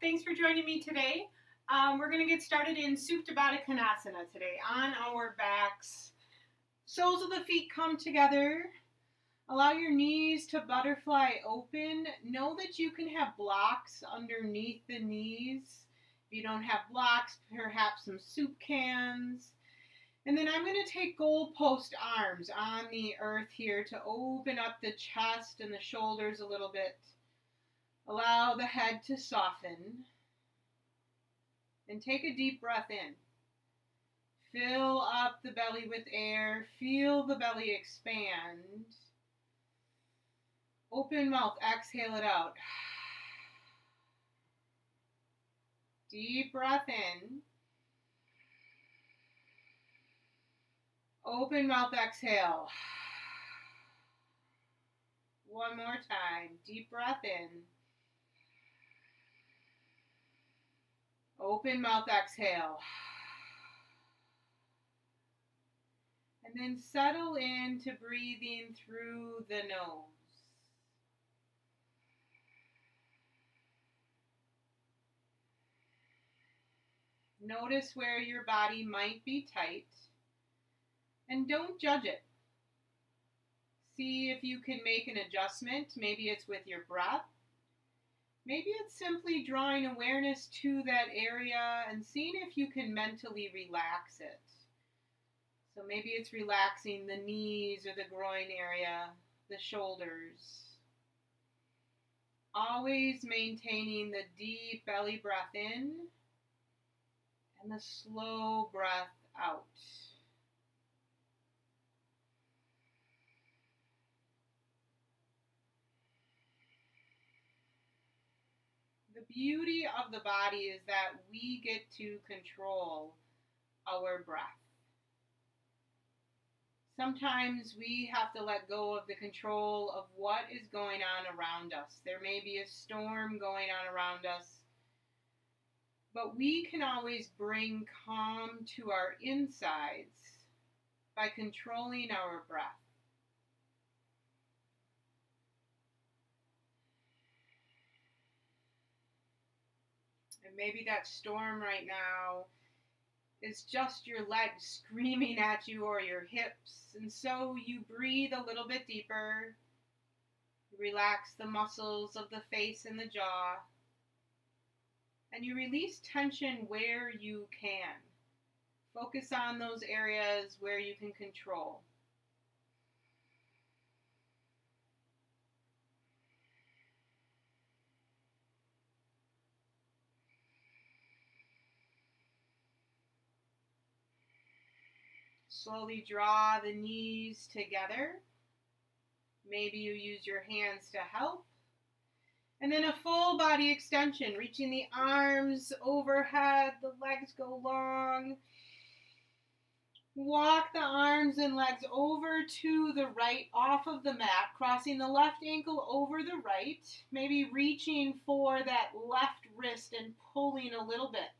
Thanks for joining me today. We're going to get started in Supta Baddha Konasana today on our backs. Soles of the feet come together. Allow your knees to butterfly open. Know that you can have blocks underneath the knees. If you don't have blocks, perhaps some soup cans. And then I'm going to take goalpost arms on the earth here to open up the chest and the shoulders a little bit. Allow the head to soften. And take a deep breath in. Fill up the belly with air. Feel the belly expand. Open mouth, exhale it out. Deep breath in. Open mouth, exhale. One more time. Deep breath in. Open mouth, exhale. And then settle into breathing through the nose. Notice where your body might be tight. And don't judge it. See if you can make an adjustment. Maybe it's with your breath. Maybe it's simply drawing awareness to that area and seeing if you can mentally relax it. So maybe it's relaxing the knees or the groin area, the shoulders. Always maintaining the deep belly breath in and the slow breath out. The beauty of the body is that we get to control our breath. Sometimes we have to let go of the control of what is going on around us. There may be a storm going on around us, but we can always bring calm to our insides by controlling our breath. And maybe that storm right now is just your legs screaming at you or your hips. And so you breathe a little bit deeper. Relax the muscles of the face and the jaw. And you release tension where you can. Focus on those areas where you can control. Slowly draw the knees together. Maybe you use your hands to help. And then a full body extension, reaching the arms overhead, the legs go long. Walk the arms and legs over to the right off of the mat, crossing the left ankle over the right, maybe reaching for that left wrist and pulling a little bit.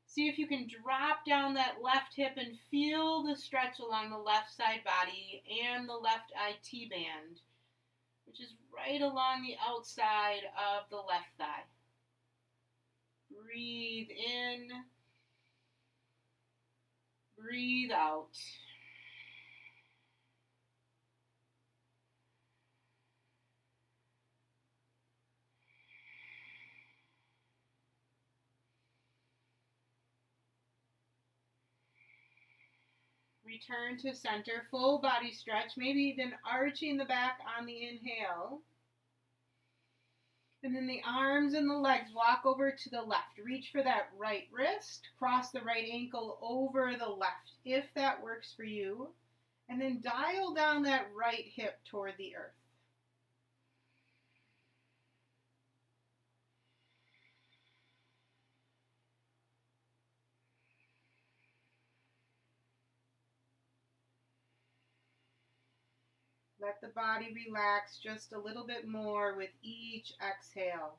See if you can drop down that left hip and feel the stretch along the left side body and the left IT band, which is right along the outside of the left thigh. Breathe in, breathe out. Return to center, full body stretch, maybe even arching the back on the inhale. And then the arms and the legs walk over to the left. Reach for that right wrist, cross the right ankle over the left, if that works for you. And then dial down that right hip toward the earth. Let the body relax just a little bit more with each exhale.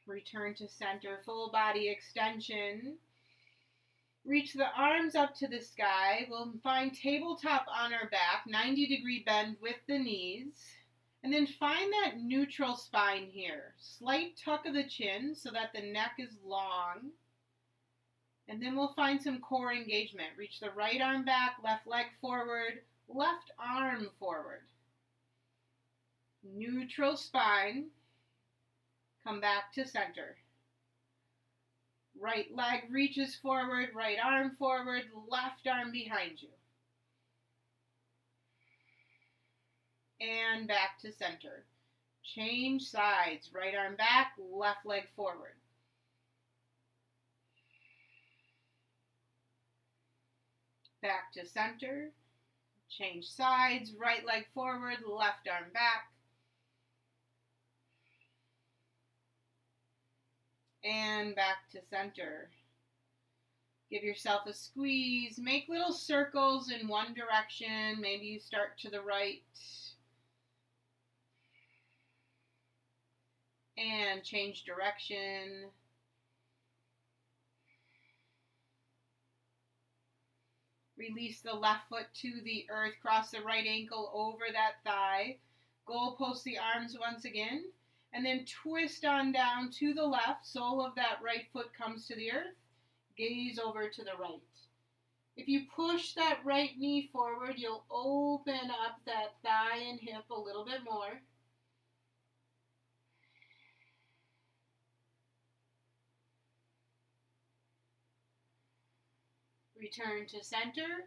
Return to center, full body extension. Reach the arms up to the sky. We'll find tabletop on our back, 90-degree bend with the knees. And then find that neutral spine here. Slight tuck of the chin so that the neck is long. And then we'll find some core engagement. Reach the right arm back, left leg forward, left arm forward. Neutral spine. Come back to center. Right leg reaches forward, right arm forward, left arm behind you. And back to center. Change sides. Right arm back, left leg forward. Back to center. Change sides. Right leg forward, left arm back. And back to center. Give yourself a squeeze. Make little circles in one direction. Maybe you start to the right. And change direction. Release the left foot to the earth. Cross the right ankle over that thigh. Goalpost the arms once again. And then twist on down to the left. Sole of that right foot comes to the earth. Gaze over to the right. If you push that right knee forward, you'll open up that thigh and hip a little bit more. Return to center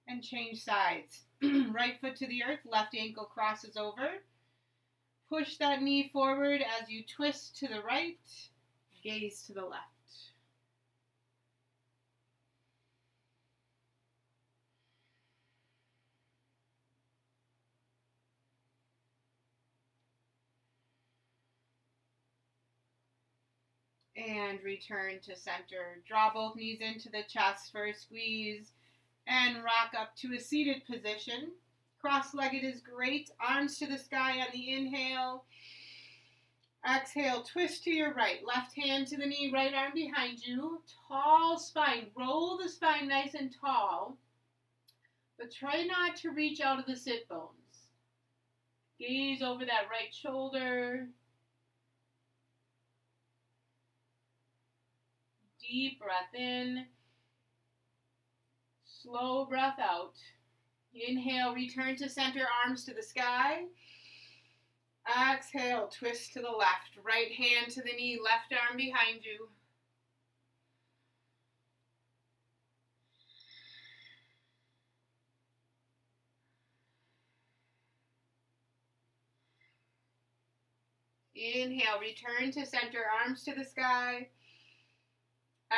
and change sides. Right foot to the earth, left ankle crosses over. Push that knee forward as you twist to the right, gaze to the left. And return to center. Draw both knees into the chest for a squeeze and rock up to a seated position. Cross-legged is great. Arms to the sky on the inhale. Exhale, twist to your right. Left hand to the knee, right arm behind you. Tall spine. Roll the spine nice and tall. But try not to reach out of the sit bones. Gaze over that right shoulder. Deep breath in. Slow breath out. Inhale, return to center, arms to the sky. Exhale, twist to the left. Right hand to the knee, left arm behind you. Inhale, return to center, arms to the sky.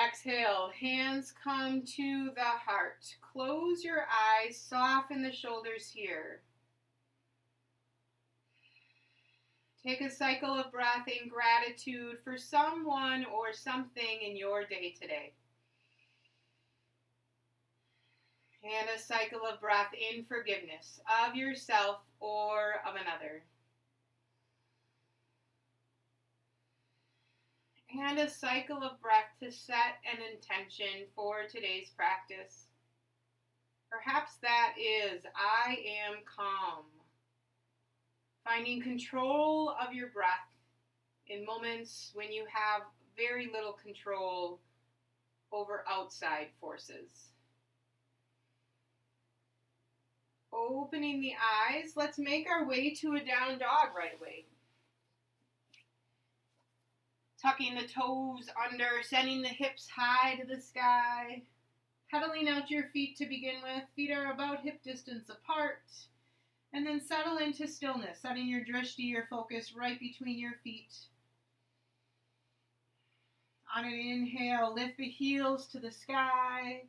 Exhale, hands come to the heart. Close your eyes, soften the shoulders here. Take a cycle of breath in gratitude for someone or something in your day today. And a cycle of breath in forgiveness of yourself or of another. And a cycle of breath to set an intention for today's practice. Perhaps that is, I am calm. Finding control of your breath in moments when you have very little control over outside forces. Opening the eyes, let's make our way to a down dog right away. Tucking the toes under, sending the hips high to the sky. Pedaling out your feet to begin with. Feet are about hip distance apart. And then settle into stillness, setting your drishti, your focus, right between your feet. On an inhale, lift the heels to the sky.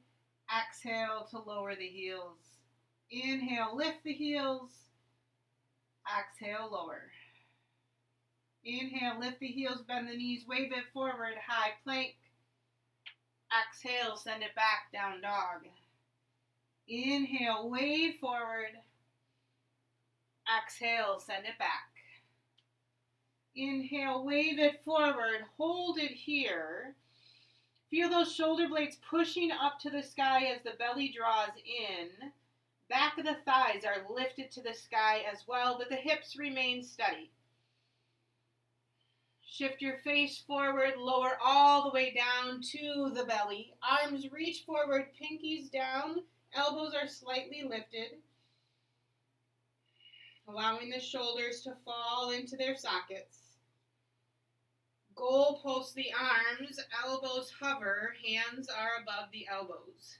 Exhale to lower the heels. Inhale, lift the heels. Exhale, lower. Inhale, lift the heels, bend the knees, wave it forward, high plank. Exhale, send it back, down dog. Inhale, wave forward. Exhale, send it back. Inhale, wave it forward, hold it here. Feel those shoulder blades pushing up to the sky as the belly draws in. Back of the thighs are lifted to the sky as well, but the hips remain steady. Shift your face forward, lower all the way down to the belly. Arms reach forward, pinkies down, elbows are slightly lifted, allowing the shoulders to fall into their sockets. Goalpost the arms, elbows hover, hands are above the elbows.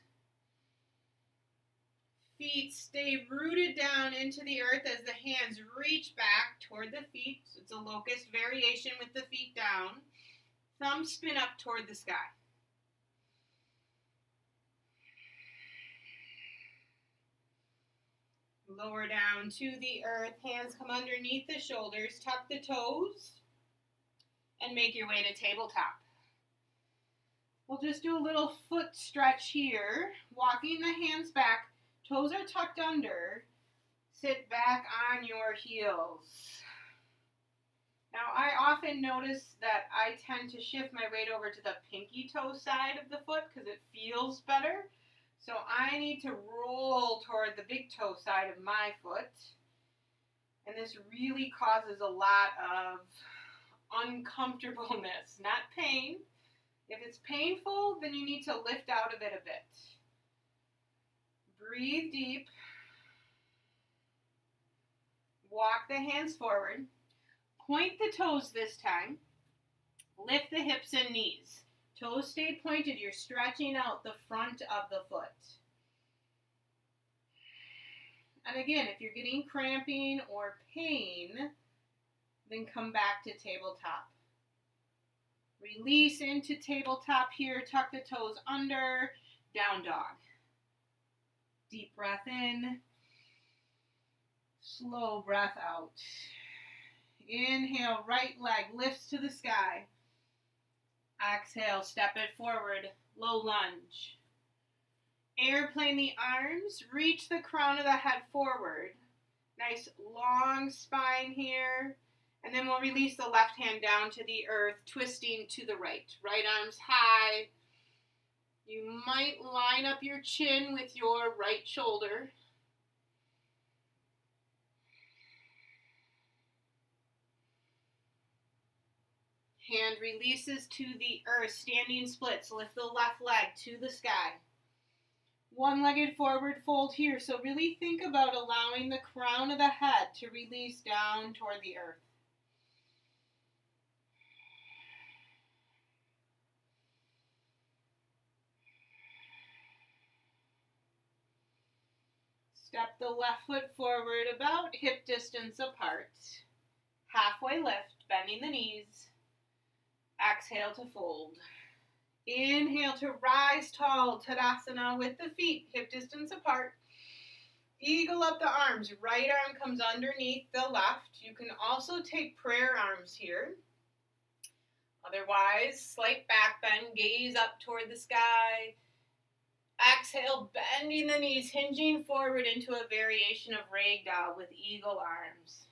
Feet stay rooted down into the earth as the hands reach back toward the feet. So it's a locust variation with the feet down. Thumbs spin up toward the sky. Lower down to the earth. Hands come underneath the shoulders. Tuck the toes. And make your way to tabletop. We'll just do a little foot stretch here. Walking the hands back. Toes are tucked under. Sit back on your heels. Now, I often notice that I tend to shift my weight over to the pinky toe side of the foot because it feels better. So I need to roll toward the big toe side of my foot. And this really causes a lot of uncomfortableness, not pain. If it's painful, then you need to lift out of it a bit. Breathe deep. Walk the hands forward. Point the toes this time. Lift the hips and knees. Toes stay pointed. You're stretching out the front of the foot. And again, if you're getting cramping or pain, then come back to tabletop. Release into tabletop here. Tuck the toes under. Down dog. Deep breath in. Slow breath out. Inhale, right leg lifts to the sky. Exhale, step it forward, low lunge. Airplane the arms, reach the crown of the head forward. Nice long spine here. And then we'll release the left hand down to the earth, twisting to the right. Right arms high. You might line up your chin with your right shoulder. Hand releases to the earth, standing splits. Lift the left leg to the sky. One-legged forward fold here. So really think about allowing the crown of the head to release down toward the earth. Step the left foot forward about hip distance apart. Halfway lift, bending the knees. Exhale to fold. Inhale to rise tall, Tadasana with the feet hip distance apart. Eagle up the arms. Right arm comes underneath the left. You can also take prayer arms here. Otherwise, slight back bend, gaze up toward the sky. Exhale, bending the knees, hinging forward into a variation of ragdoll with eagle arms.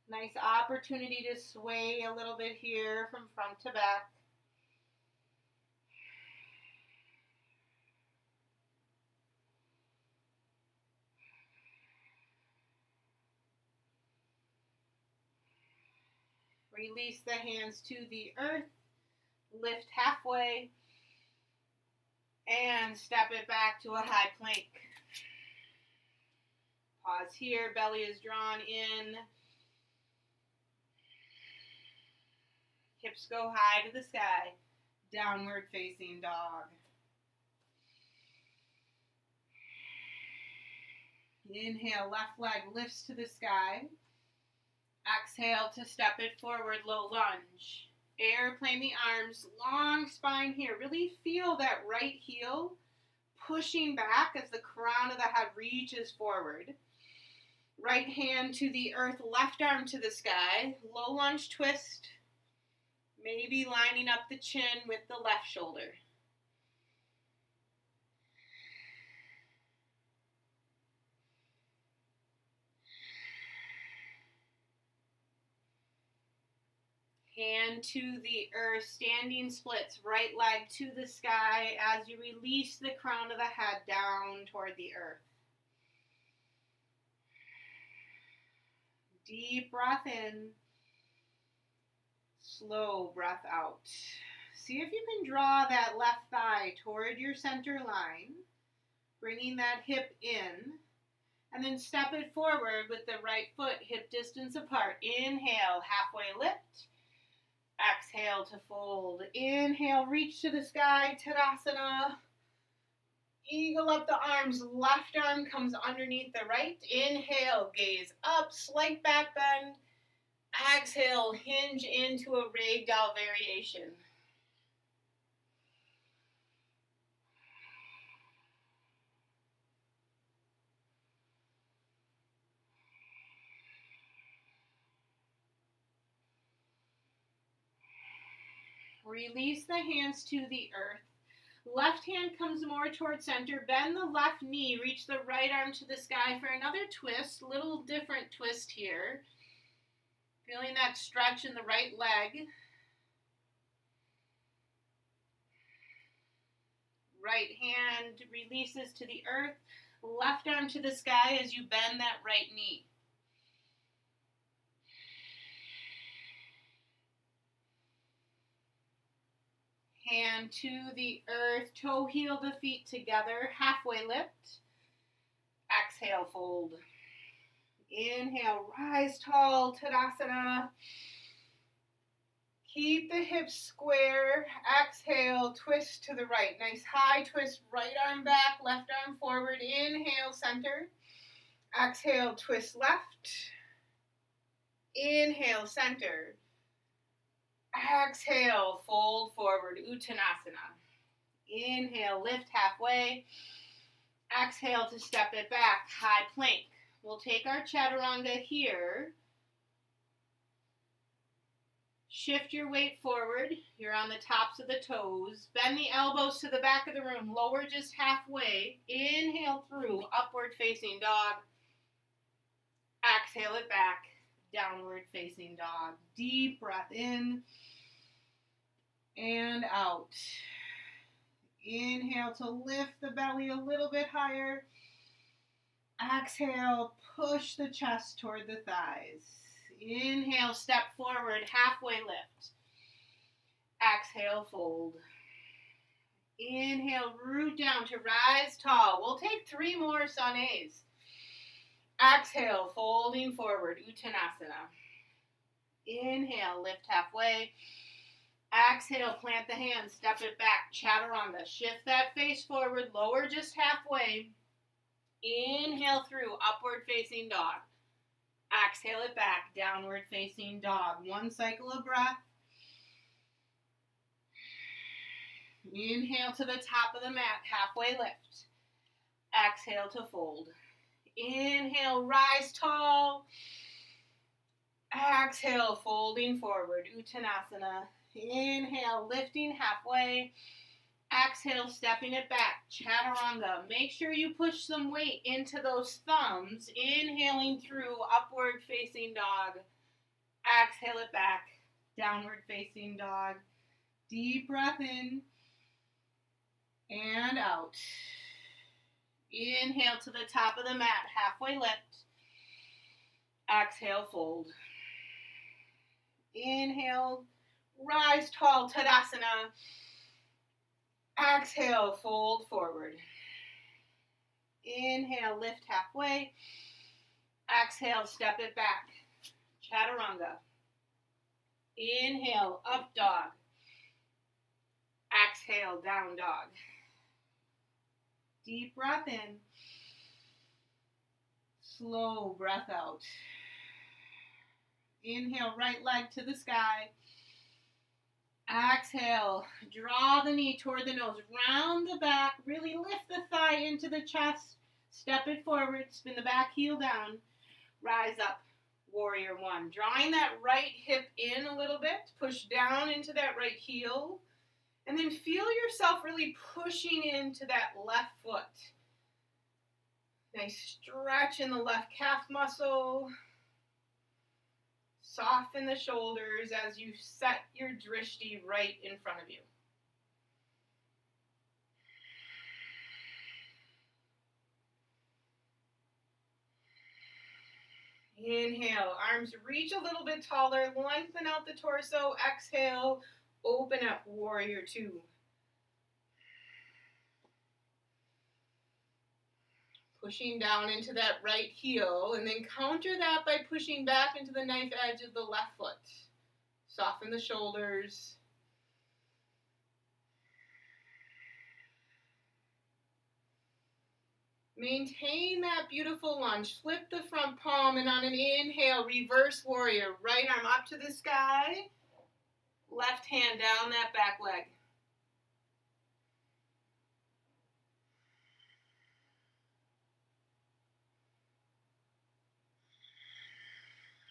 Nice opportunity to sway a little bit here from front to back. Release the hands to the earth. Lift halfway. And step it back to a high plank. Pause here. Belly is drawn in. Hips go high to the sky. Downward facing dog. Inhale, left leg lifts to the sky. Exhale to step it forward, low lunge. Airplane the arms, long spine here. Really feel that right heel pushing back as the crown of the head reaches forward. Right hand to the earth, left arm to the sky. Low lunge twist. Maybe lining up the chin with the left shoulder. Hand to the earth, standing splits, right leg to the sky as you release the crown of the head down toward the earth. Deep breath in, slow breath out. See if you can draw that left thigh toward your center line, bringing that hip in, and then step it forward with the right foot hip distance apart. Inhale, halfway lift. Exhale to fold. Inhale, reach to the sky, Tadasana. Eagle up the arms, left arm comes underneath the right. Inhale, gaze up, slight back bend. Exhale, hinge into a ragdoll variation. Release the hands to the earth. Left hand comes more towards center. Bend the left knee. Reach the right arm to the sky for another twist. Little different twist here. Feeling that stretch in the right leg. Right hand releases to the earth. Left arm to the sky as you bend that right knee. Hand to the earth, toe heel the feet together, halfway lift. Exhale, fold. Inhale, rise tall, Tadasana. Keep the hips square. Exhale, twist to the right. Nice high twist, right arm back, left arm forward. Inhale, center. Exhale, twist left. Inhale, center. Exhale, fold forward, Uttanasana. Inhale, lift halfway. Exhale to step it back, high plank. We'll take our chaturanga here. Shift your weight forward. You're on the tops of the toes. Bend the elbows to the back of the room. Lower just halfway. Inhale through, upward facing dog. Exhale it back. Downward facing dog. Deep breath in and out. Inhale to lift the belly a little bit higher. Exhale, push the chest toward the thighs. Inhale, step forward, halfway lift. Exhale, fold. Inhale, root down to rise tall. We'll take 3 more Sanes. Exhale, folding forward, Uttanasana. Inhale, lift halfway. Exhale, plant the hands, step it back, chaturanga. Shift that face forward, lower just halfway. Inhale through, upward facing dog. Exhale it back, downward facing dog. 1 cycle of breath. Inhale to the top of the mat, halfway lift. Exhale to fold. Inhale, rise tall. Exhale, folding forward, Uttanasana. Inhale, lifting halfway. Exhale, stepping it back, chaturanga. Make sure you push some weight into those thumbs. Inhaling through, upward facing dog. Exhale it back, downward facing dog. Deep breath in and out. Inhale to the top of the mat, halfway lift. Exhale, fold. Inhale, rise tall, Tadasana. Exhale, fold forward. Inhale, lift halfway. Exhale, step it back. Chaturanga. Inhale, up dog. Exhale, down dog. Deep breath in. Slow breath out. Inhale, right leg to the sky. Exhale, draw the knee toward the nose, round the back, really lift the thigh into the chest, step it forward, spin the back heel down, rise up, warrior 1. Drawing that right hip in a little bit, push down into that right heel, and then feel yourself really pushing into that left foot. Nice stretch in the left calf muscle. Soften the shoulders as you set your drishti right in front of you. Inhale, arms reach a little bit taller, lengthen out the torso. Exhale, open up, warrior two. Pushing down into that right heel, and then counter that by pushing back into the knife edge of the left foot. Soften the shoulders. Maintain that beautiful lunge. Flip the front palm, and on an inhale, reverse warrior. Right arm up to the sky. Left hand down that back leg.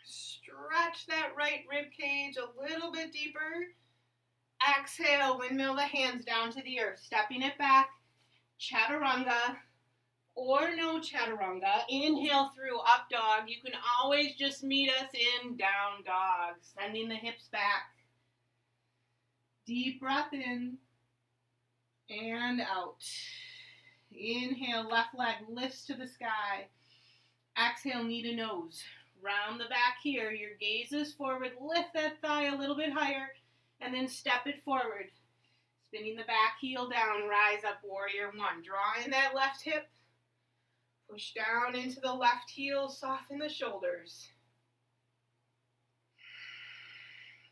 Stretch that right rib cage a little bit deeper. Exhale, windmill the hands down to the earth, stepping it back. Chaturanga or no chaturanga. Inhale through up dog. You can always just meet us in down dog, sending the hips back. Deep breath in and out. Inhale, left leg lifts to the sky. Exhale, knee to nose. Round the back here, your gaze is forward. Lift that thigh a little bit higher, and then step it forward. Spinning the back heel down, rise up, warrior one. Draw in that left hip. Push down into the left heel, soften the shoulders.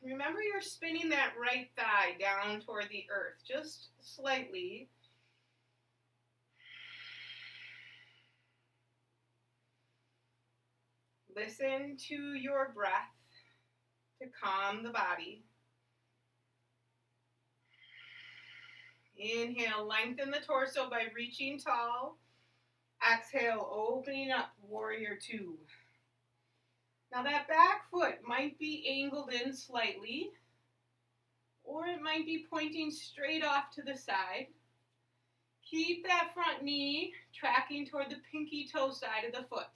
Remember you're spinning that right thigh down toward the earth, just slightly. Listen to your breath to calm the body. Inhale, lengthen the torso by reaching tall. Exhale, opening up, warrior two. Now that back foot might be angled in slightly, or it might be pointing straight off to the side. Keep that front knee tracking toward the pinky toe side of the foot.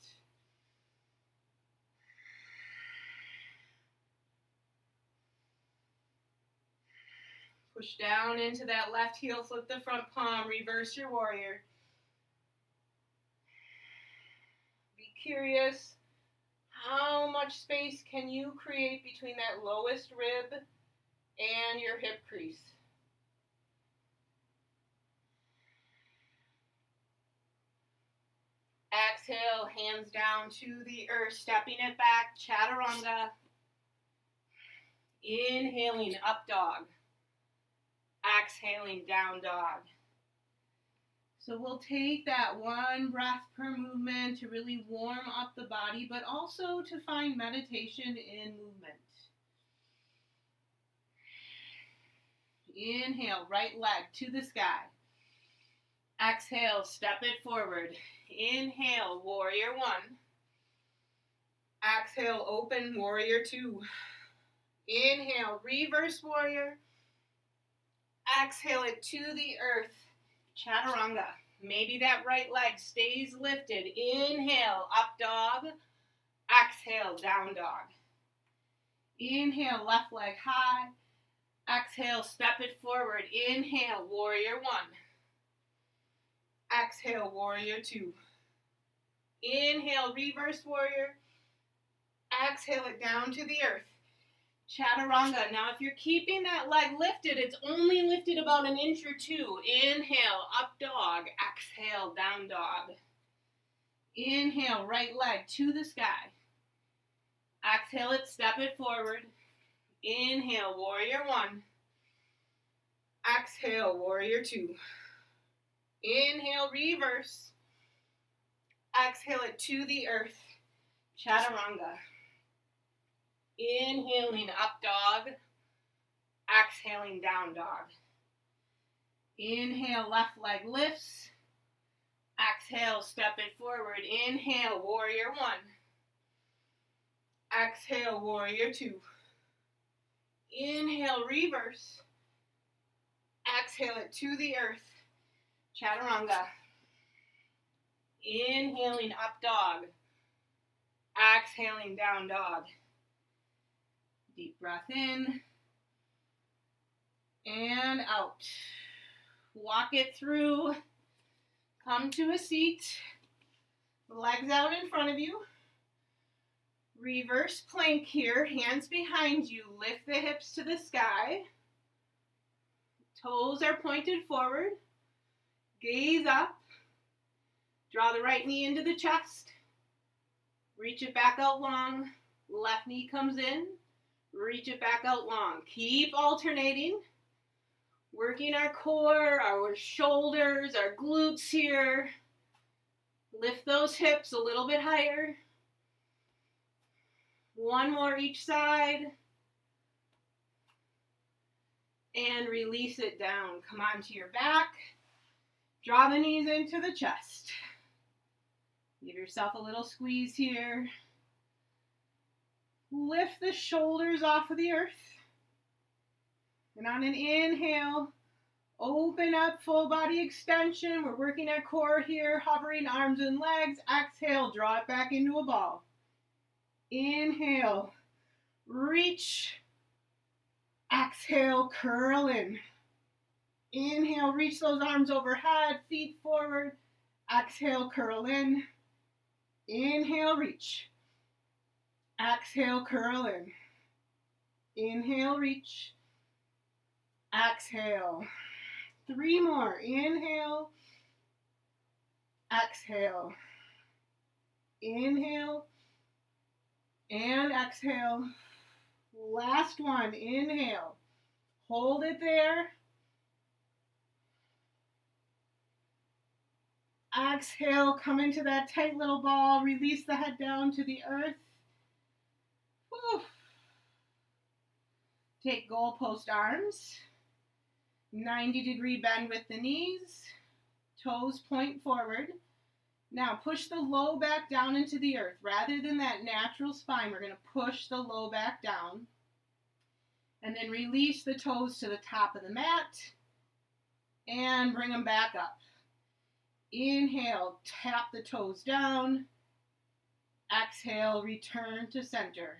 Push down into that left heel, flip the front palm, reverse your warrior. Be curious, how much space can you create between that lowest rib and your hip crease? Exhale, hands down to the earth, stepping it back, chaturanga. Inhaling, up dog. Exhaling, down dog. So we'll take that one breath per movement to really warm up the body, but also to find meditation in movement. Inhale, right leg to the sky. Exhale, step it forward. Inhale, warrior one. Exhale, open, warrior two. Inhale, reverse warrior. Exhale it to the earth, chaturanga. Maybe that right leg stays lifted. Inhale, up dog. Exhale, down dog. Inhale, left leg high. Exhale, step it forward. Inhale, warrior one. Exhale, warrior two. Inhale, reverse warrior. Exhale it down to the earth. Chaturanga. Now, if you're keeping that leg lifted, it's only lifted about an inch or two. Inhale, up dog. Exhale, down dog. Inhale, right leg to the sky. Exhale it, step it forward. Inhale, warrior one. Exhale, warrior two. Inhale, reverse. Exhale it to the earth. Chaturanga. Inhaling, up dog. Exhaling, down dog. Inhale, left leg lifts. Exhale, step it forward. Inhale, warrior one. Exhale, warrior two. Inhale, reverse. Exhale it to the earth. Chaturanga. Inhaling, up dog. Exhaling, down dog. Deep breath in and out. Walk it through. Come to a seat. Legs out in front of you. Reverse plank here. Hands behind you. Lift the hips to the sky. Toes are pointed forward. Gaze up. Draw the right knee into the chest. Reach it back out long. Left knee comes in. Reach it back out long. Keep alternating. Working our core, our shoulders, our glutes here. Lift those hips a little bit higher. One more each side. And release it down. Come onto your back. Draw the knees into the chest. Give yourself a little squeeze here. Lift the shoulders off of the earth. And on an inhale, open up, full body extension. We're working our core here, hovering arms and legs. Exhale, draw it back into a ball. Inhale, reach. Exhale, curl in. Inhale, reach those arms overhead, feet forward. Exhale, curl in. Inhale, reach. Exhale, curl in. Inhale, reach. Exhale. 3 more. Inhale. Exhale. Inhale. And exhale. Last one. Inhale. Hold it there. Exhale. Come into that tight little ball. Release the head down to the earth. Whew. Take goalpost arms. 90-degree bend with the knees. Toes point forward. Now push the low back down into the earth. Rather than that natural spine, we're going to push the low back down. And then release the toes to the top of the mat. And bring them back up. Inhale, tap the toes down. Exhale, return to center.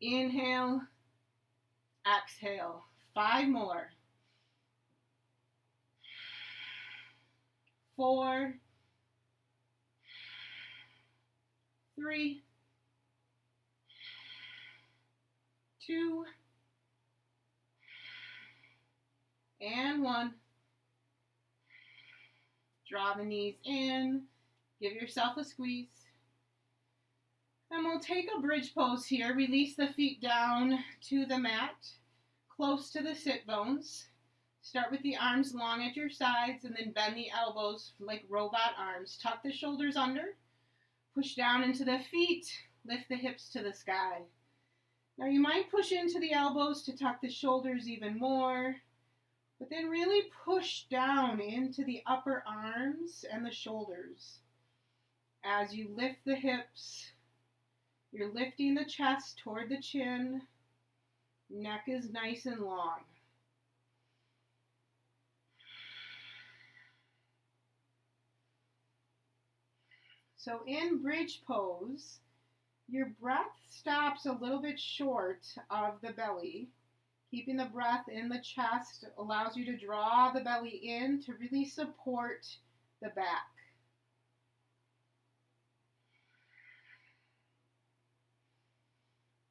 Inhale, exhale. 5 more. 4, 3, 2, and 1. Draw the knees in. Give yourself a squeeze. And we'll take a bridge pose here. Release the feet down to the mat, close to the sit bones. Start with the arms long at your sides and then bend the elbows like robot arms. Tuck the shoulders under. Push down into the feet. Lift the hips to the sky. Now you might push into the elbows to tuck the shoulders even more, but then really push down into the upper arms and the shoulders. As you lift the hips, you're lifting the chest toward the chin. Neck is nice and long. So in bridge pose, your breath stops a little bit short of the belly. Keeping the breath in the chest allows you to draw the belly in to really support the back.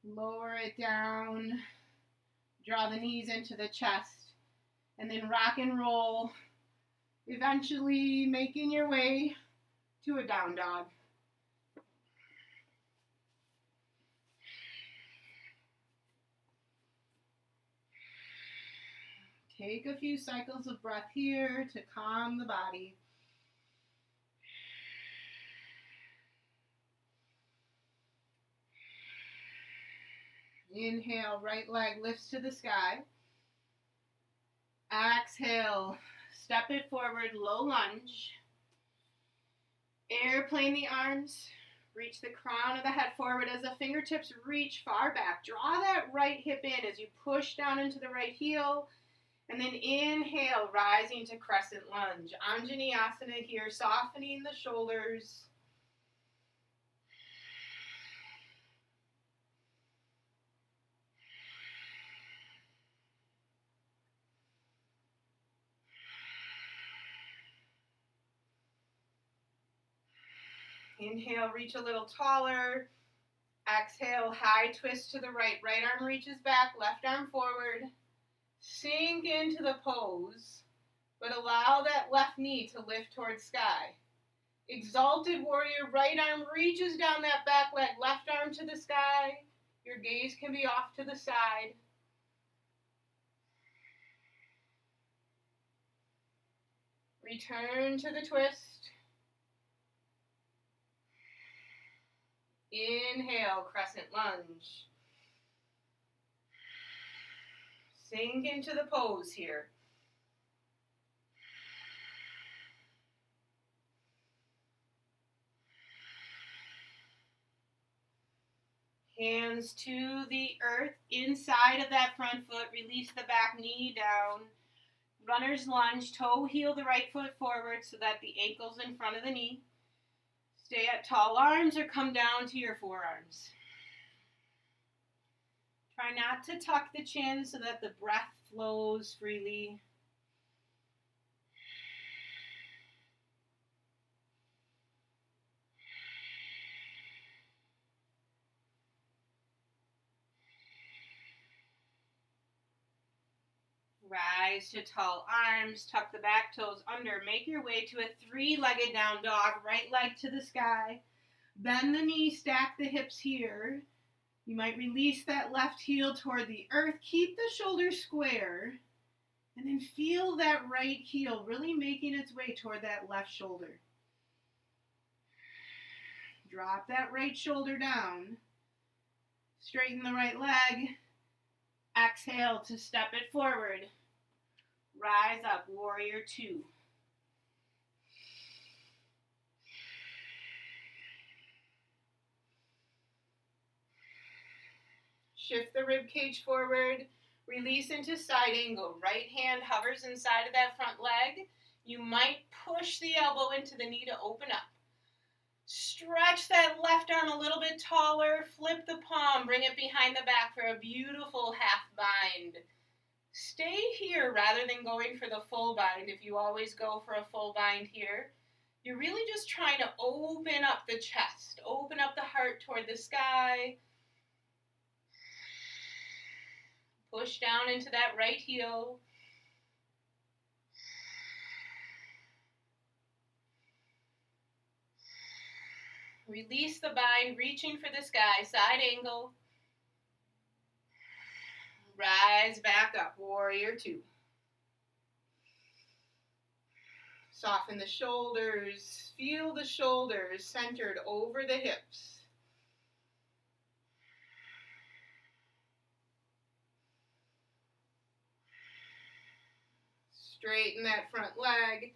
Lower it down, draw the knees into the chest, and then rock and roll, eventually making your way to a down dog. Take a few cycles of breath here to calm the body. Inhale, right leg lifts to the sky. Exhale, step it forward, low lunge. Airplane the arms. Reach the crown of the head forward as the fingertips reach far back. Draw that right hip in as you push down into the right heel. And then inhale, rising to crescent lunge. Vinyassa here, softening the shoulders. Inhale, reach a little taller. Exhale, high twist to the right. Right arm reaches back, left arm forward. Sink into the pose, but allow that left knee to lift towards sky. Exalted warrior, right arm reaches down that back leg, left arm to the sky. Your gaze can be off to the side. Return to the twist. Inhale, crescent lunge. Sink into the pose here. Hands to the earth, inside of that front foot. Release the back knee down. Runner's lunge, toe heel the right foot forward so that the ankle's in front of the knee. Stay at tall arms or come down to your forearms. Try not to tuck the chin so that the breath flows freely. Rise to tall arms, tuck the back toes under, make your way to a three-legged down dog, right leg to the sky. Bend the knee, stack the hips here. You might release that left heel toward the earth, keep the shoulders square, and then feel that right heel really making its way toward that left shoulder. Drop that right shoulder down, straighten the right leg, exhale to step it forward. Rise up, warrior two. Shift the rib cage forward, release into side angle. Right hand hovers inside of that front leg. You might push the elbow into the knee to open up. Stretch that left arm a little bit taller, flip the palm, bring it behind the back for a beautiful half bind. Stay here rather than going for the full bind. If you always go for a full bind here, you're really just trying to open up the chest, open up the heart toward the sky. Push down into that right heel. Release the bind, reaching for the sky, side angle. Rise back up, warrior two. Soften the shoulders, feel the shoulders centered over the hips. Straighten that front leg,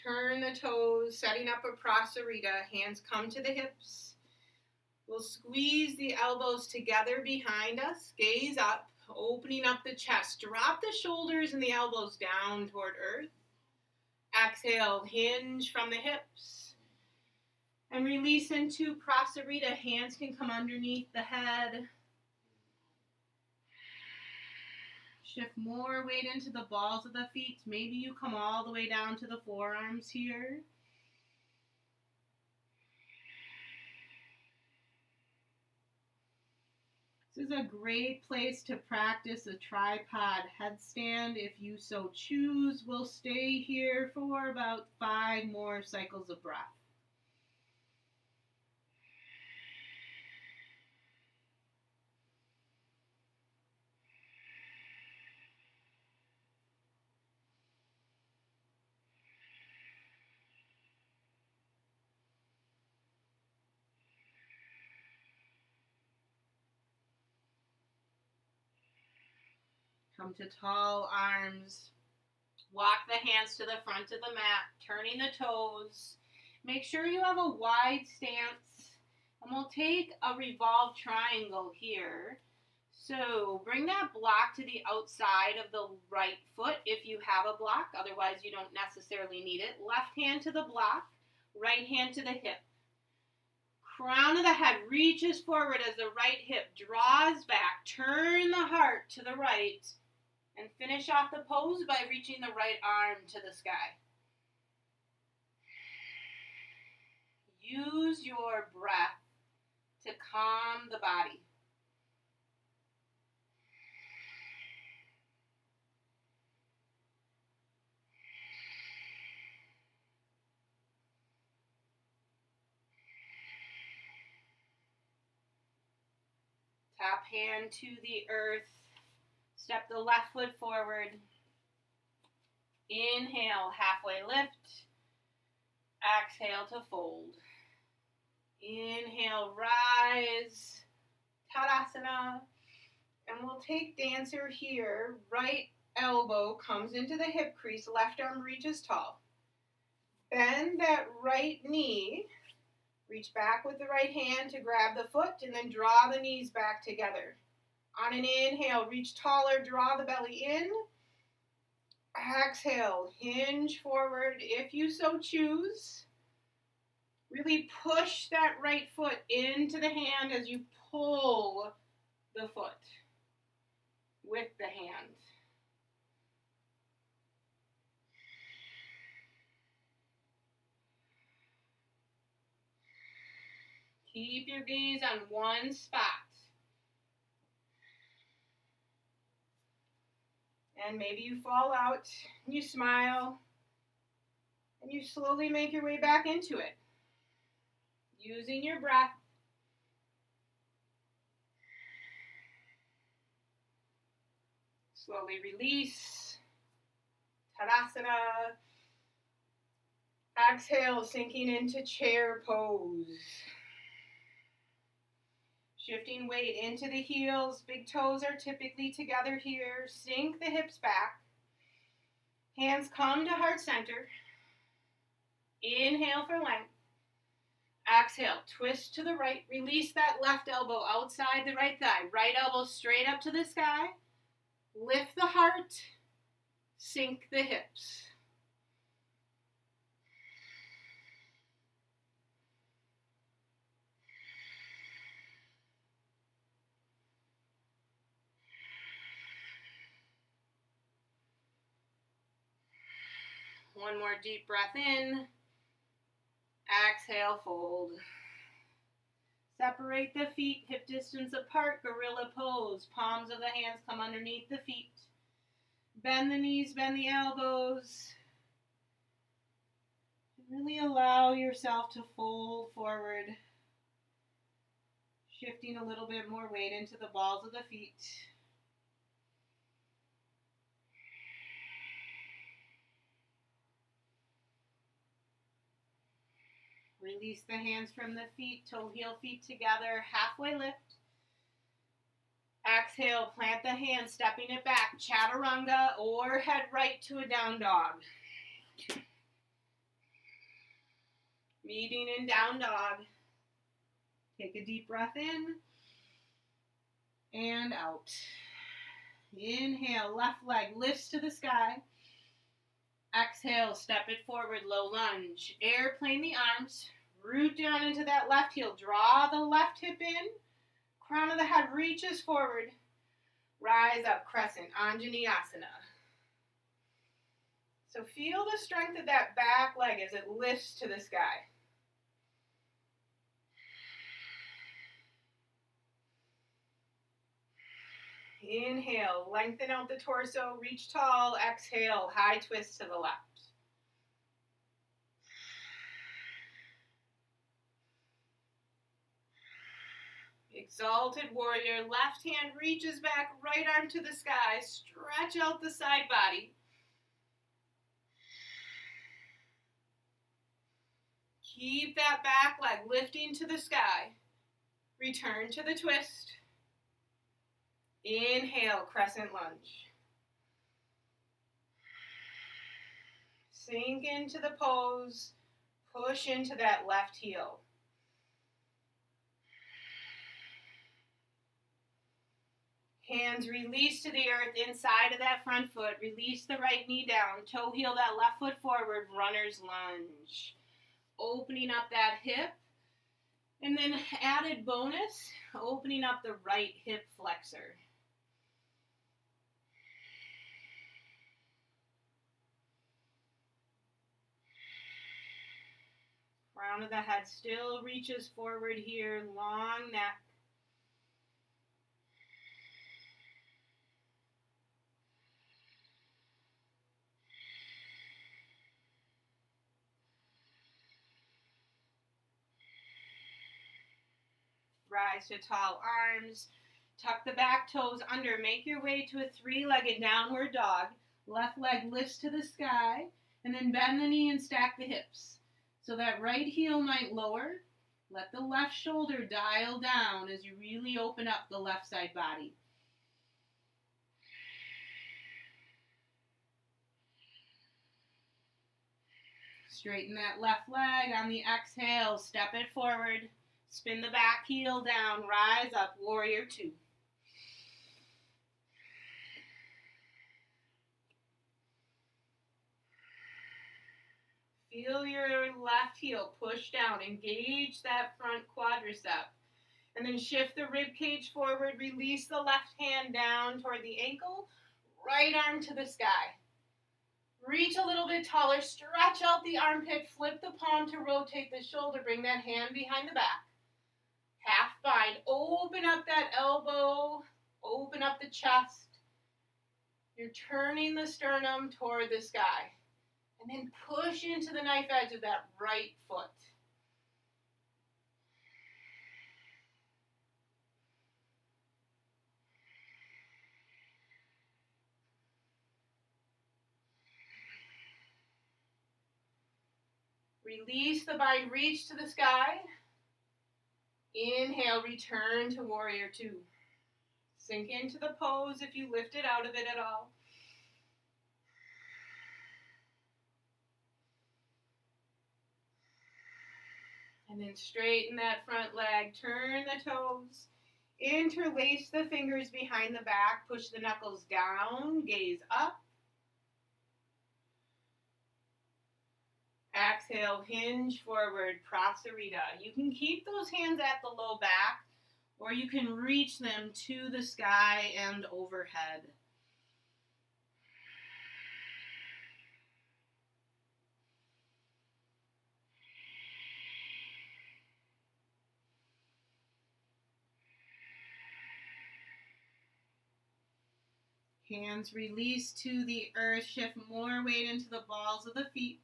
turn the toes, setting up a prasarita, hands come to the hips. We'll squeeze the elbows together behind us, gaze up, opening up the chest. Drop the shoulders and the elbows down toward earth. Exhale, hinge from the hips. And release into prasarita. Hands can come underneath the head. Shift more weight into the balls of the feet. Maybe you come all the way down to the forearms here. This is a great place to practice a tripod headstand. If you so choose, we'll stay here for about 5 more cycles of breath. Come to tall arms. Walk the hands to the front of the mat, turning the toes. Make sure you have a wide stance. And we'll take a revolved triangle here. So bring that block to the outside of the right foot if you have a block. Otherwise, you don't necessarily need it. Left hand to the block, right hand to the hip. Crown of the head reaches forward as the right hip draws back. Turn the heart to the right. And finish off the pose by reaching the right arm to the sky. Use your breath to calm the body. Top hand to the earth. Step the left foot forward. Inhale, halfway lift. Exhale to fold. Inhale, rise. Tadasana. And we'll take dancer here. Right elbow comes into the hip crease. Left arm reaches tall. Bend that right knee. Reach back with the right hand to grab the foot and then draw the knees back together. On an inhale, reach taller, draw the belly in. Exhale, hinge forward if you so choose. Really push that right foot into the hand as you pull the foot with the hand. Keep your gaze on one spot. And maybe you fall out, and you smile, and you slowly make your way back into it. Using your breath. Slowly release. Tadasana. Exhale, sinking into chair pose. Shifting weight into the heels. Big toes are typically together here. Sink the hips back. Hands come to heart center. Inhale for length. Exhale, twist to the right. Release that left elbow outside the right thigh. Right elbow straight up to the sky. Lift the heart. Sink the hips. One more deep breath in. Exhale, fold. Separate the feet, hip distance apart, gorilla pose. Palms of the hands come underneath the feet. Bend the knees, bend the elbows. Really allow yourself to fold forward. Shifting a little bit more weight into the balls of the feet. Release the hands from the feet, toe heel feet together, halfway lift. Exhale, plant the hand, stepping it back, chaturanga or head right to a down dog. Meeting in down dog. Take a deep breath in and out. Inhale, left leg lifts to the sky. Exhale, step it forward, low lunge. Airplane the arms. Root down into that left heel. Draw the left hip in. Crown of the head reaches forward. Rise up, crescent, Anjaneyasana. So feel the strength of that back leg as it lifts to the sky. Inhale, lengthen out the torso, reach tall. Exhale, high twist to the left. Exalted warrior, left hand reaches back, right arm to the sky. Stretch out the side body. Keep that back leg lifting to the sky. Return to the twist. Inhale, crescent lunge. Sink into the pose. Push into that left heel. Hands release to the earth inside of that front foot. Release the right knee down. Toe heel that left foot forward. Runner's lunge. Opening up that hip. And then added bonus, opening up the right hip flexor. Crown of the head still reaches forward here, long neck. Rise to tall arms. Tuck the back toes under. Make your way to a three-legged downward dog. Left leg lifts to the sky. And then bend the knee and stack the hips. So that right heel might lower. Let the left shoulder dial down as you really open up the left side body. Straighten that left leg on the exhale. Step it forward. Spin the back heel down. Rise up. Warrior two. Feel your left heel push down. Engage that front quadricep. And then shift the rib cage forward. Release the left hand down toward the ankle. Right arm to the sky. Reach a little bit taller. Stretch out the armpit. Flip the palm to rotate the shoulder. Bring that hand behind the back. Half bind. Open up that elbow. Open up the chest. You're turning the sternum toward the sky. And then push into the knife edge of that right foot. Release the bind, reach to the sky. Inhale, return to warrior two. Sink into the pose if you lift it out of it at all. And then straighten that front leg, turn the toes, interlace the fingers behind the back, push the knuckles down, gaze up. Exhale, hinge forward, prasarita. You can keep those hands at the low back, or you can reach them to the sky and overhead. Hands release to the earth, shift more weight into the balls of the feet,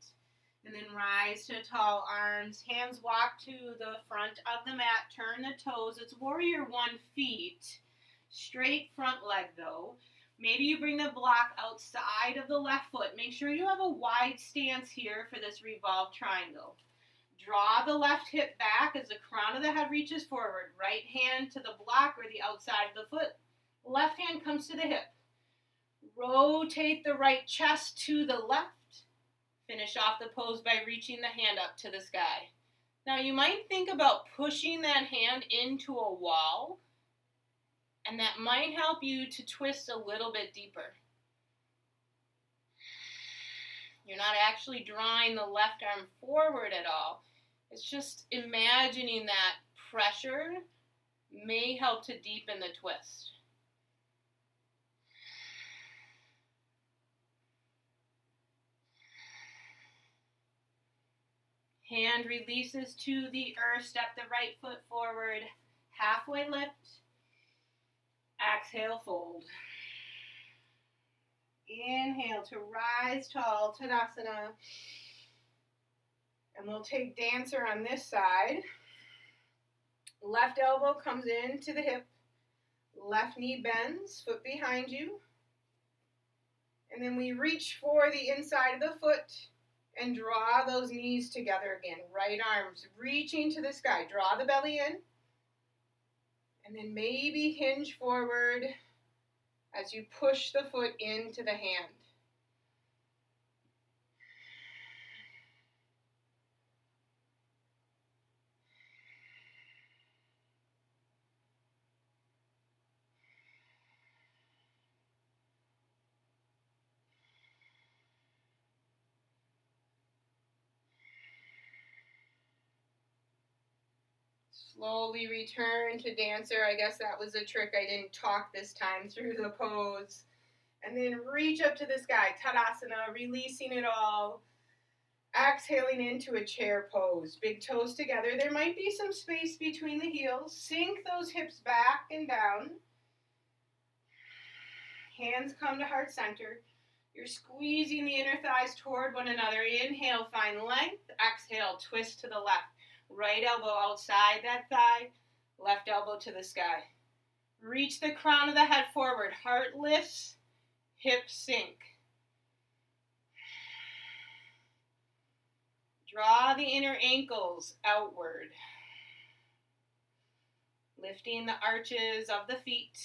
and then rise to tall arms. Hands walk to the front of the mat, turn the toes. It's warrior one feet. Straight front leg though. Maybe you bring the block outside of the left foot. Make sure you have a wide stance here for this revolved triangle. Draw the left hip back as the crown of the head reaches forward. Right hand to the block or the outside of the foot. Left hand comes to the hip. Rotate the right chest to the left. Finish off the pose by reaching the hand up to the sky. Now you might think about pushing that hand into a wall, and that might help you to twist a little bit deeper. You're not actually drawing the left arm forward at all. It's just imagining that pressure may help to deepen the twist. Hand releases to the earth. Step the right foot forward. Halfway lift. Exhale, fold. Inhale to rise tall, Tadasana. And we'll take dancer on this side. Left elbow comes into the hip. Left knee bends, foot behind you. And then we reach for the inside of the foot and draw those knees together again. Right arms reaching to the sky. Draw the belly in. And then maybe hinge forward as you push the foot into the hand. Slowly return to dancer. I guess that was a trick. I didn't talk this time through the pose. And then reach up to the sky. Tadasana, releasing it all. Exhaling into a chair pose. Big toes together. There might be some space between the heels. Sink those hips back and down. Hands come to heart center. You're squeezing the inner thighs toward one another. Inhale, find length. Exhale, twist to the left. Right elbow outside that thigh. Left elbow to the sky. Reach the crown of the head forward. Heart lifts. Hips sink. Draw the inner ankles outward. Lifting the arches of the feet.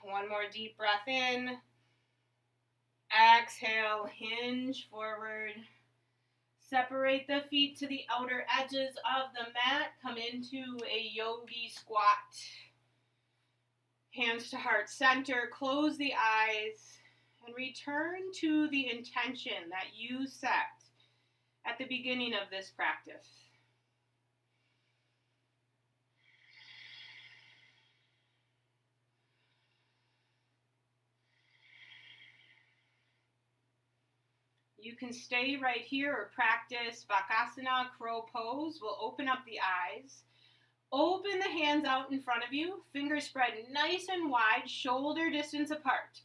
One more deep breath in. Exhale, hinge forward. Separate the feet to the outer edges of the mat. Come into a yogi squat. Hands to heart center. Close the eyes and return to the intention that you set at the beginning of this practice. You can stay right here or practice Bakasana, crow pose. We'll open up the eyes. Open the hands out in front of you. Fingers spread nice and wide, shoulder distance apart.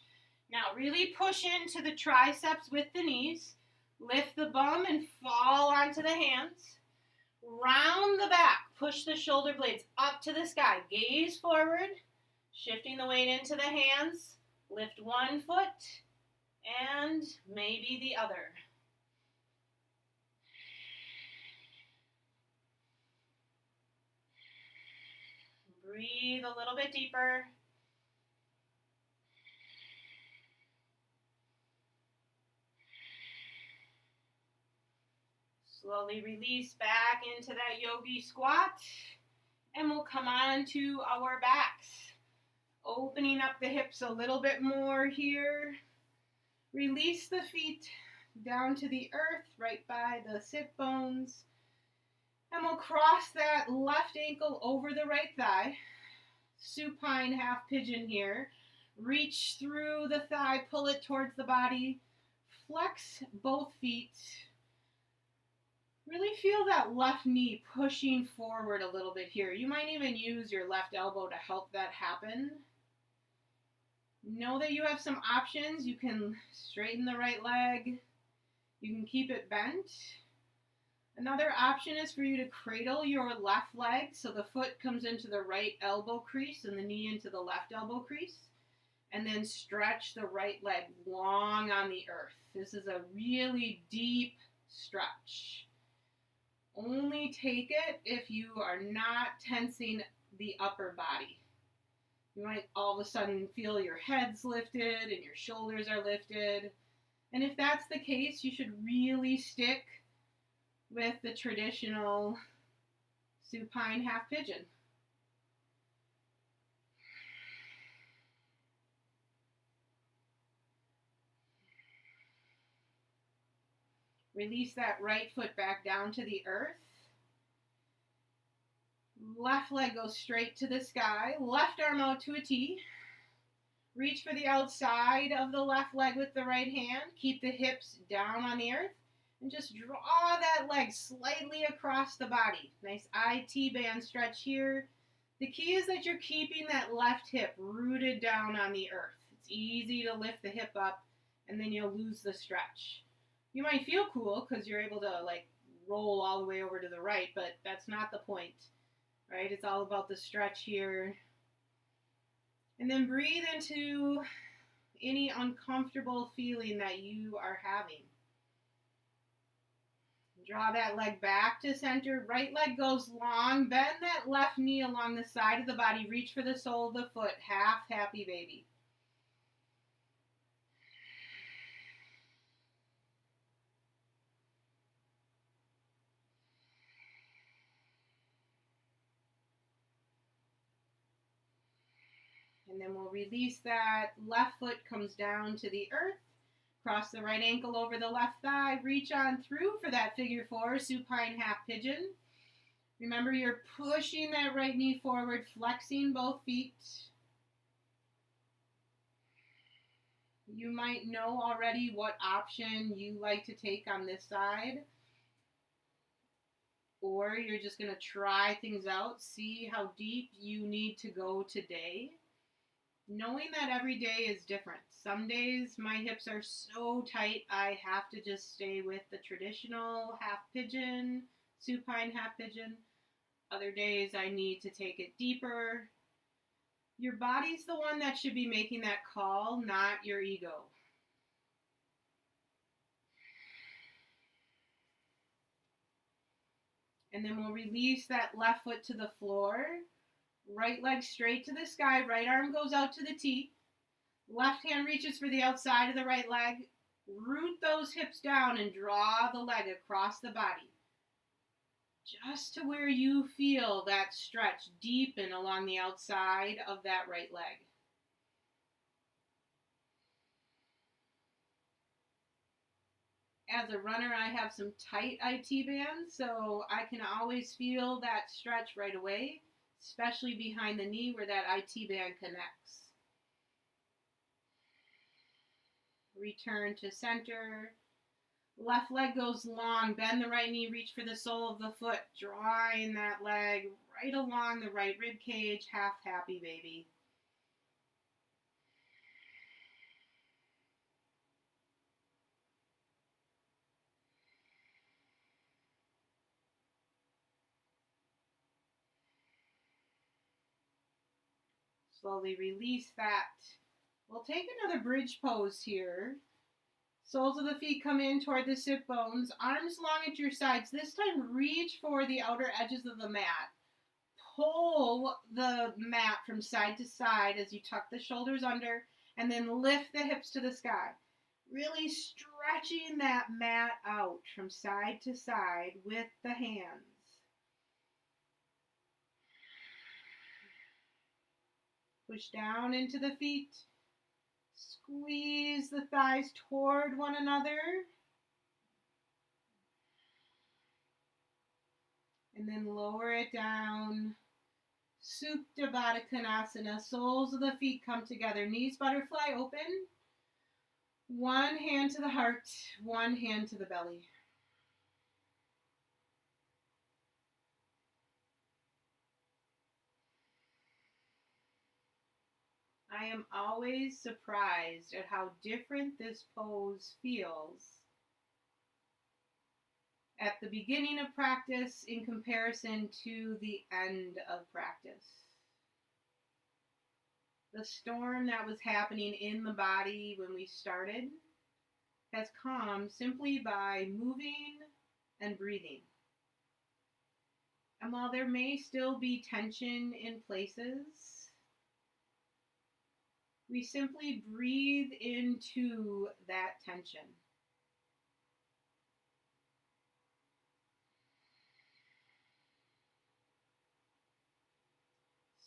Now really push into the triceps with the knees. Lift the bum and fall onto the hands. Round the back. Push the shoulder blades up to the sky. Gaze forward. Shifting the weight into the hands. Lift one foot. And maybe the other. Breathe a little bit deeper. Slowly release back into that yogi squat. And we'll come on to our backs. Opening up the hips a little bit more here. Release the feet down to the earth, right by the sit bones. And we'll cross that left ankle over the right thigh. Supine half pigeon here. Reach through the thigh, pull it towards the body. Flex both feet. Really feel that left knee pushing forward a little bit here. You might even use your left elbow to help that happen. Know that you have some options. You can straighten the right leg. You can keep it bent. Another option is for you to cradle your left leg so the foot comes into the right elbow crease and the knee into the left elbow crease. And then stretch the right leg long on the earth. This is a really deep stretch. Only take it if you are not tensing the upper body. You might all of a sudden feel your head's lifted and your shoulders are lifted. And if that's the case, you should really stick with the traditional supine half pigeon. Release that right foot back down to the earth. Left leg goes straight to the sky. Left arm out to a T. Reach for the outside of the left leg with the right hand. Keep the hips down on the earth. And just draw that leg slightly across the body. Nice IT band stretch here. The key is that you're keeping that left hip rooted down on the earth. It's easy to lift the hip up and then you'll lose the stretch. You might feel cool because you're able to roll all the way over to the right, but that's not the point, right? It's all about the stretch here. And then breathe into any uncomfortable feeling that you are having. Draw that leg back to center. Right leg goes long. Bend that left knee along the side of the body. Reach for the sole of the foot. Half happy baby. And then we'll release that. Left foot comes down to the earth. Cross the right ankle over the left thigh. Reach on through for that figure four, supine half pigeon. Remember, you're pushing that right knee forward, flexing both feet. You might know already what option you like to take on this side, or you're just going to try things out, see how deep you need to go today. Knowing that every day is different. Some days my hips are so tight I have to just stay with the traditional half pigeon, supine half pigeon. Other days I need to take it deeper. Your body's the one that should be making that call, not your ego. And then we'll release that left foot to the floor. Right leg straight to the sky. Right arm goes out to the T. Left hand reaches for the outside of the right leg. Root those hips down and draw the leg across the body. Just to where you feel that stretch deepen along the outside of that right leg. As a runner, I have some tight IT bands, so I can always feel that stretch right away, especially behind the knee where that IT band connects. Return to center. Left leg goes long. Bend the right knee, reach for the sole of the foot, drawing that leg right along the right rib cage. Half happy, baby. Slowly release that. We'll take another bridge pose here. Soles of the feet come in toward the sit bones. Arms long at your sides. This time, reach for the outer edges of the mat. Pull the mat from side to side as you tuck the shoulders under, and then lift the hips to the sky. Really stretching that mat out from side to side with the hands. Push down into the feet. Squeeze the thighs toward one another. And then lower it down. Supta Baddha Konasana. Soles of the feet come together. Knees butterfly open. One hand to the heart, one hand to the belly. I am always surprised at how different this pose feels at the beginning of practice in comparison to the end of practice. The storm that was happening in the body when we started has calmed simply by moving and breathing. And while there may still be tension in places, we simply breathe into that tension.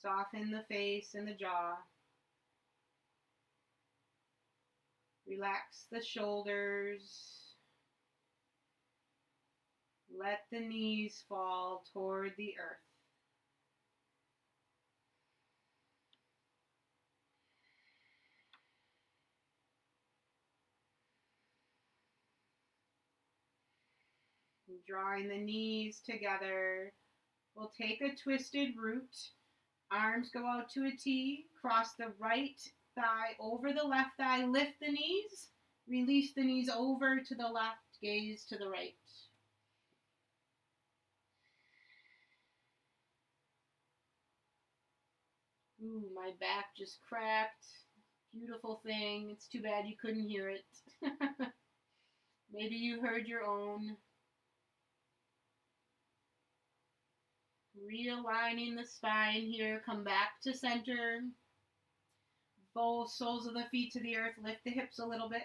Soften the face and the jaw. Relax the shoulders. Let the knees fall toward the earth. Drawing the knees together. We'll take a twisted root. Arms go out to a T. Cross the right thigh over the left thigh. Lift the knees. Release the knees over to the left. Gaze to the right. Ooh, my back just cracked. Beautiful thing. It's too bad you couldn't hear it. Maybe you heard your own. Realigning the spine here. Come back to center. Both soles of the feet to the earth. Lift the hips a little bit.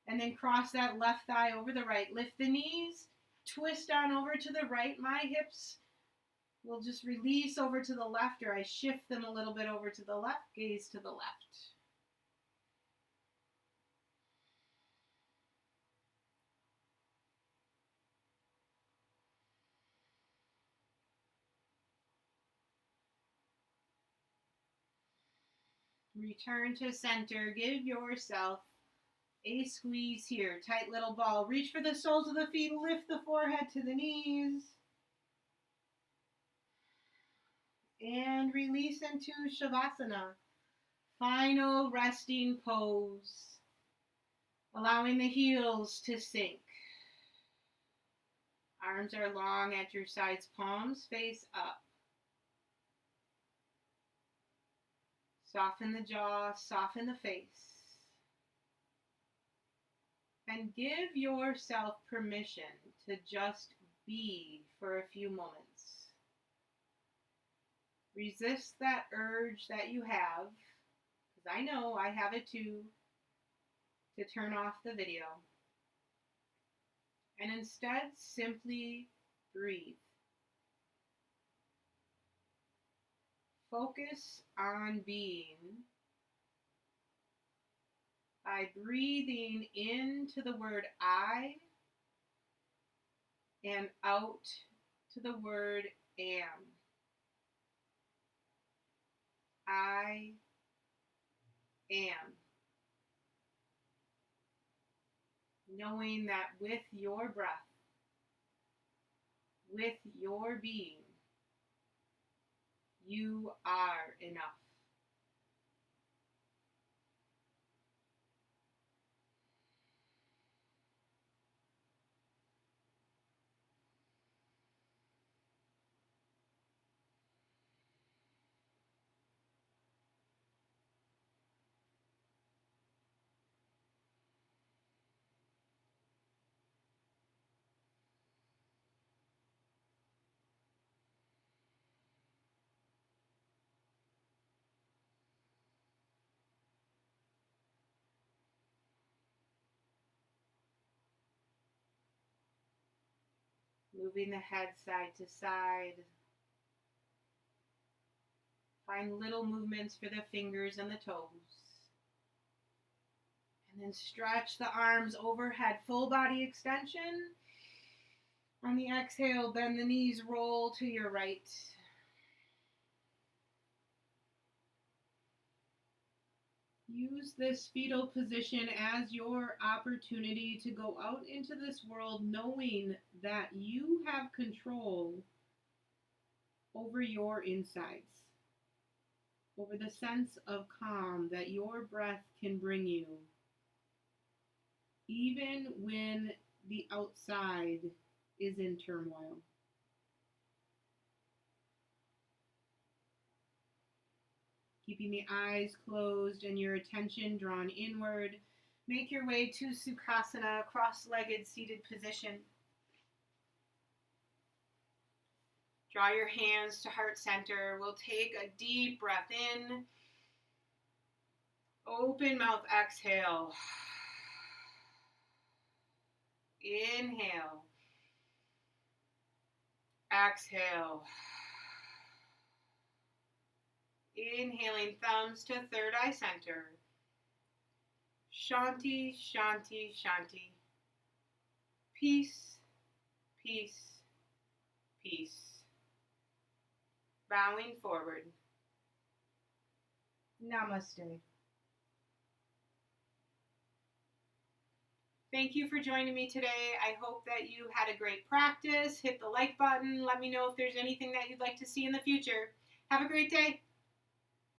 And then cross that left thigh over the right. Lift the knees. Twist on over to the right. My hips will just release over to the left, or I shift them a little bit over to the left. Gaze to the left. Return to center. Give yourself A squeeze here. Tight little ball. Reach for the soles of the feet. Lift the forehead to the knees. And release into Shavasana. Final resting pose. Allowing the heels to sink. Arms are long at your sides. Palms face up. Soften the jaw. Soften the face. And give yourself permission to just be for a few moments. Resist that urge that you have, because I know I have it too, to turn off the video. And instead, simply breathe. Focus on being by breathing into the word I and out to the word am. I am. Knowing that with your breath, with your being, you are enough. Moving the head side to side. Find little movements for the fingers and the toes. And then stretch the arms overhead, full body extension. On the exhale, bend the knees, roll to your right. Use this fetal position as your opportunity to go out into this world knowing that you have control over your insides, over the sense of calm that your breath can bring you, even when the outside is in turmoil. Keeping the eyes closed and your attention drawn inward, make your way to Sukhasana, cross-legged seated position. Draw your hands to heart center. We'll take a deep breath in. Open mouth, exhale. Inhale. Exhale. Inhaling, thumbs to third eye center. Shanti, shanti, shanti. Peace, peace, peace. Bowing forward. Namaste. Thank you for joining me today. I hope that you had a great practice. Hit the like button. Let me know if there's anything that you'd like to see in the future. Have a great day.